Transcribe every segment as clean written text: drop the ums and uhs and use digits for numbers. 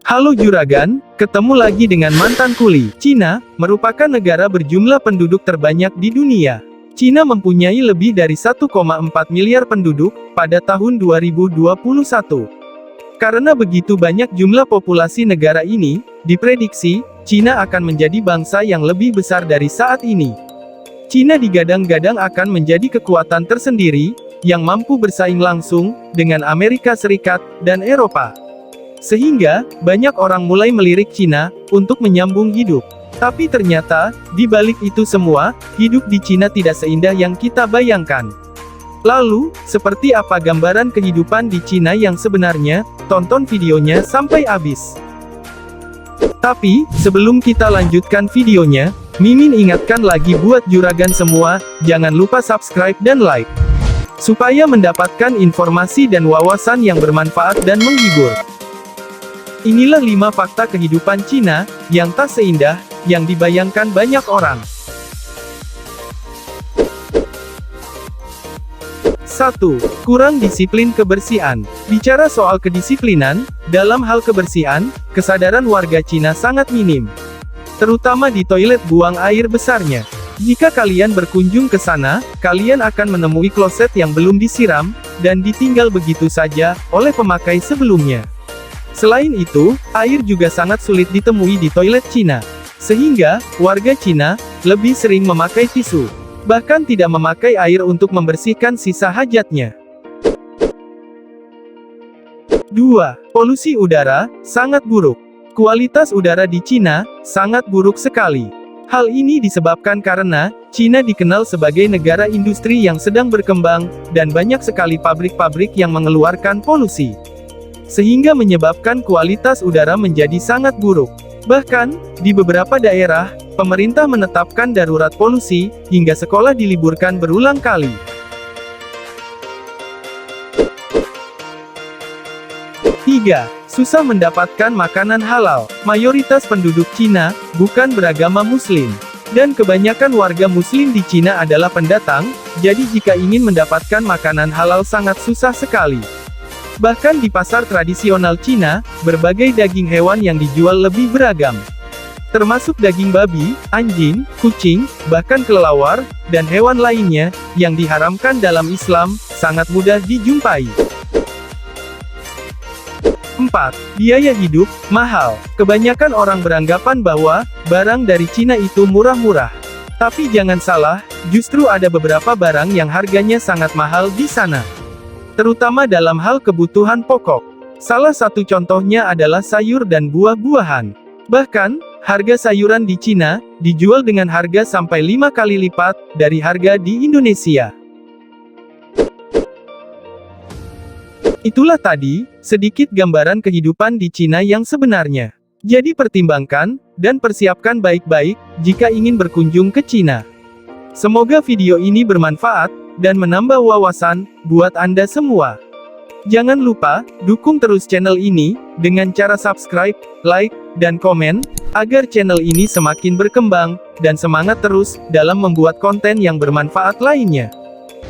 Halo Juragan, ketemu lagi dengan mantan kuli. Cina merupakan negara berjumlah penduduk terbanyak di dunia. Cina mempunyai lebih dari 1,4 miliar penduduk pada tahun 2021. Karena begitu banyak jumlah populasi negara ini, diprediksi Cina akan menjadi bangsa yang lebih besar dari saat ini. Cina digadang-gadang akan menjadi kekuatan tersendiri yang mampu bersaing langsung dengan Amerika Serikat dan Eropa. Sehingga, banyak orang mulai melirik Cina untuk menyambung hidup. Tapi ternyata, di balik itu semua, hidup di Cina tidak seindah yang kita bayangkan. Lalu, seperti apa gambaran kehidupan di Cina yang sebenarnya? Tonton videonya sampai habis. Tapi, sebelum kita lanjutkan videonya, Mimin ingatkan lagi buat juragan semua, jangan lupa subscribe dan like. Supaya mendapatkan informasi dan wawasan yang bermanfaat dan menghibur. Inilah 5 fakta kehidupan Cina, yang tak seindah, yang dibayangkan banyak orang. 1. Kurang disiplin kebersihan. Bicara soal kedisiplinan, dalam hal kebersihan, kesadaran warga Cina sangat minim. Terutama di toilet buang air besarnya. Jika kalian berkunjung ke sana, kalian akan menemui kloset yang belum disiram, dan ditinggal begitu saja, oleh pemakai sebelumnya. Selain itu, air juga sangat sulit ditemui di toilet Cina. Sehingga, warga Cina lebih sering memakai tisu. Bahkan tidak memakai air untuk membersihkan sisa hajatnya. 2. Polusi udara sangat buruk. Kualitas udara di Cina sangat buruk sekali. Hal ini disebabkan karena Cina dikenal sebagai negara industri yang sedang berkembang, dan banyak sekali pabrik-pabrik yang mengeluarkan polusi. Sehingga menyebabkan kualitas udara menjadi sangat buruk. Bahkan, di beberapa daerah, pemerintah menetapkan darurat polusi, hingga sekolah diliburkan berulang kali. 3. Susah mendapatkan makanan halal. Mayoritas penduduk Cina bukan beragama Muslim. Dan kebanyakan warga Muslim di Cina adalah pendatang, jadi jika ingin mendapatkan makanan halal sangat susah sekali. Bahkan di pasar tradisional Cina, berbagai daging hewan yang dijual lebih beragam. Termasuk daging babi, anjing, kucing, bahkan kelelawar, dan hewan lainnya, yang diharamkan dalam Islam, sangat mudah dijumpai. 4. Biaya hidup mahal. Kebanyakan orang beranggapan bahwa barang dari Cina itu murah-murah. Tapi jangan salah, justru ada beberapa barang yang harganya sangat mahal di sana. Terutama dalam hal kebutuhan pokok. Salah satu contohnya adalah sayur dan buah-buahan. Bahkan, harga sayuran di Cina dijual dengan harga sampai 5 kali lipat dari harga di Indonesia. Itulah tadi sedikit gambaran kehidupan di Cina yang sebenarnya. Jadi pertimbangkan dan persiapkan baik-baik jika ingin berkunjung ke Cina. Semoga video ini bermanfaat dan menambah wawasan buat Anda semua. Jangan lupa dukung terus channel ini dengan cara subscribe, like, dan komen agar channel ini semakin berkembang dan semangat terus dalam membuat konten yang bermanfaat lainnya.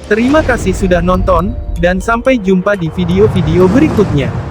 Terima kasih sudah nonton dan sampai jumpa di video-video berikutnya.